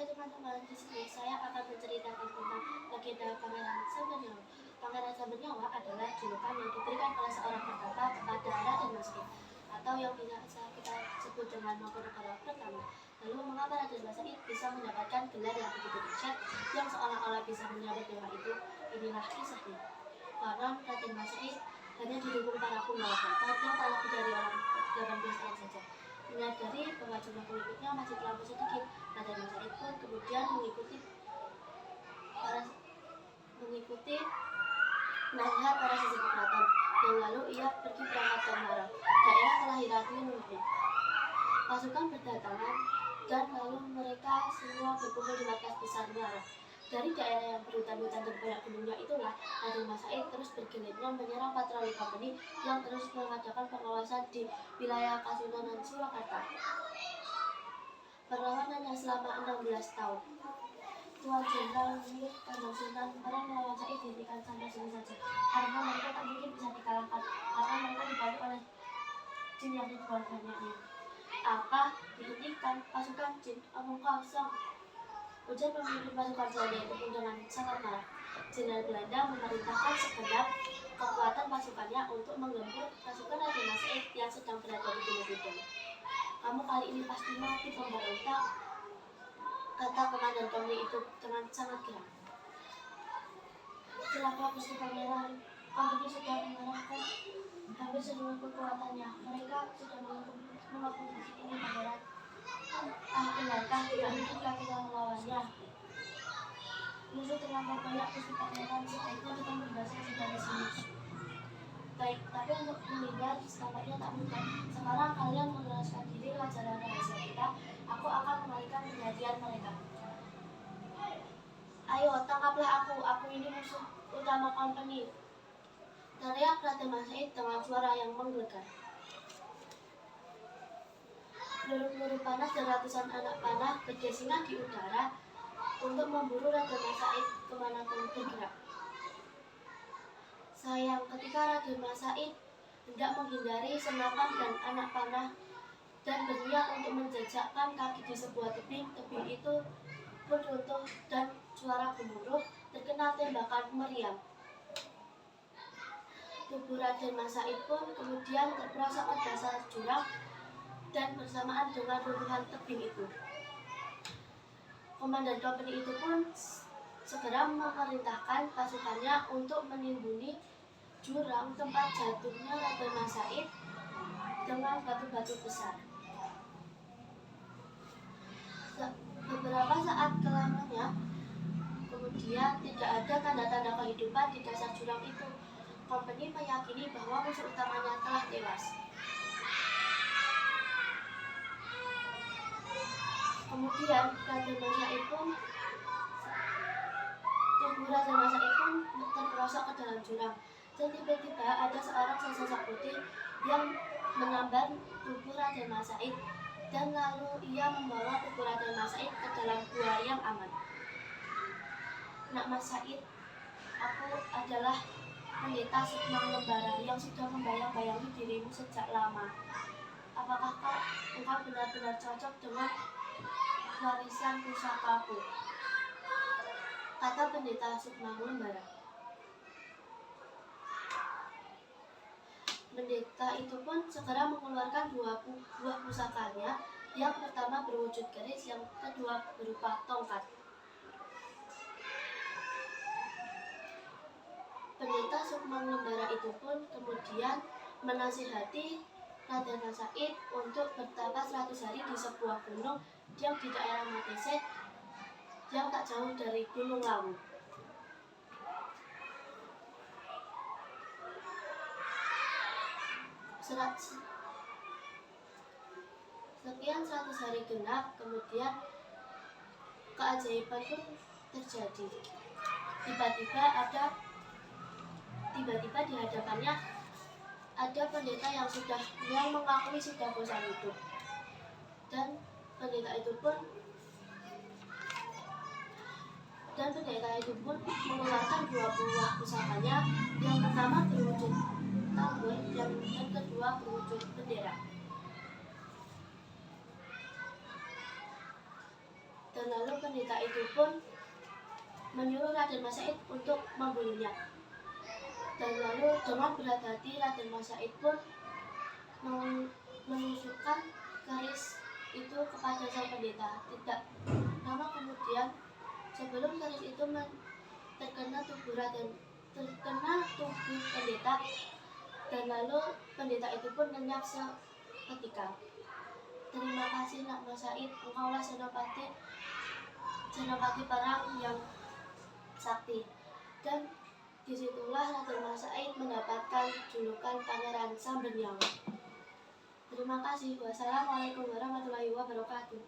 Hai teman-teman, di sini saya akan menceritakan tentang legenda Pangeran Sambenyawa. Pangeran Sambenyawa adalah julukan yang diberikan oleh seorang pertapa kepada Raden Mas atau yang biasa kita sebut dengan Mangkunegara pertama. Lalu mengapa Raden Mas bisa mendapatkan gelar yang begitu dahsyat yang seolah-olah bisa menyambut dewa itu? Inilah kisahnya. Konon Raden Mas hanya didukung para punggawa yang tak lebih dari orang 18 tahun saja. Menyadari bahwa jumlah pengikutnya masih terlalu sedikit, Raden Mas pun kemudian mengikuti nasihat para sesepuh keraton, dan lalu ia pergi berangkat ke Mara, daerah kelahiran leluhurnya. Pasukan berdatangan dan lalu mereka semua berkumpul di markas besar Mara. Dari daerah yang berhutan-hutan dan banyak gunungnya itulah, Raden Mas terus bergelitnya menyerang patroli Company yang terus mengadakan pengawasan di wilayah Kasunanan Surakarta. Perlawanannya selama 16 tahun. Tuan Jenderal Mir Kanjeng Sultan orang melawan Said dihentikan sampai sini saja, karena mereka tak mungkin bisa dikalahkan, karena mereka dibantu oleh jin yang ribuan banyaknya. Apa? Dihentikan pasukan jin? Omong kosong, ujar pemimpin pasukan Belanda itu pun dengan sangat marah. Jenderal Belanda memerintahkan segenap kekuatan pasukannya untuk menggempur pasukan Raden Mas yang sedang berada di Gunung Kidul. Kamu kali ini pasti mati pemberontak, kata komandan Company itu dengan sangat geram. Celaka Gusti Pangeran, Company sudah mengerahkan hampir seluruh kekuatannya. Mereka sudah mengepung di sini, Pangeran. Benarkah tidak mungkinkah kita melawannya? Musuh terlampau banyak, Gusti Pangeran, sebaiknya kita membebaskan dari sini. Baik, tapi untuk menghindar tampaknya tak mudah. Sekarang kalian meneruskan diri pelajaran rahasia kita. Aku akan mengalihkan perhatian mereka. Ayo, tangkaplah aku ini musuh utama Company, teriak Raden Mas dengan suara yang menggelegar. Peluru-peluru panas dan ratusan anak panah berdesingan di udara untuk memburu Raden Mas kemanapun bergerak. Sayang, ketika Raden Mas hendak menghindari senapan dan anak panah dan berniat untuk menjejakkan kaki di sebuah tebing itu pun runtuh dan suara gemuruh terkena tembakan meriam. Tubuh Raden Mas pun kemudian terperosok ke dasar jurang dan bersamaan dengan runtuhan tebing itu. Komandan Company itu pun segera memerintahkan pasukannya untuk menimbuni jurang tempat jatuhnya Raden Mas dengan batu-batu besar. Beberapa saat kelamanya kemudian tidak ada tanda-tanda kehidupan di dasar jurang itu. Company meyakini bahwa musuh utamanya telah tewas. Kemudian tubuh Raden Mas pun terperosok ke dalam jurang. Dan tiba-tiba ada seorang sosok putih yang menyambar tubuh Raden Mas dan lalu ia membawa tubuh Raden Mas ke dalam gua yang aman. Nak Mas aku adalah pendeta Sukmang Lembara yang sudah membayang-bayangi dirimu sejak lama. Apakah engkau benar-benar cocok dengan warisan pusakaku? Kata pendeta Sukmang Lembara. Pendeta itu pun segera mengeluarkan dua buah pusakanya. Yang pertama berwujud keris, yang kedua berupa tongkat. Pendeta Sukmang Lembara itu pun kemudian menasihati Raden Mas untuk bertapa 100 hari di sebuah gunung yang di daerah Matese yang tak jauh dari Gunung Lawu. Sekian 100 hari genap, kemudian keajaiban pun terjadi. Tiba-tiba di hadapannya ada pendeta yang mengakui sudah bosan hidup. Dan pendeta itu pun mengeluarkan dua buah pusakanya. Yang pertama berwujud tabur, yang kedua berwujud bendera. Dan lalu pendeta itu pun menyuruh Raden Mas Said untuk membunuhnya. Dan lalu dengan berat hati Raden Mas Said pun menusukkan keris itu kepada sang pendeta. Tidak lama kemudian, sebelum keris itu terkena tubuh pendeta, dan lalu pendeta itu pun lenyap seketika. Terima kasih Nak Mas Said, engkaulah senopati perang yang sakti. Dan disitulah Raden Mas Said mendapatkan julukan Pangeran Sambenyawa. Terima kasih. Wassalamualaikum warahmatullahi wabarakatuh.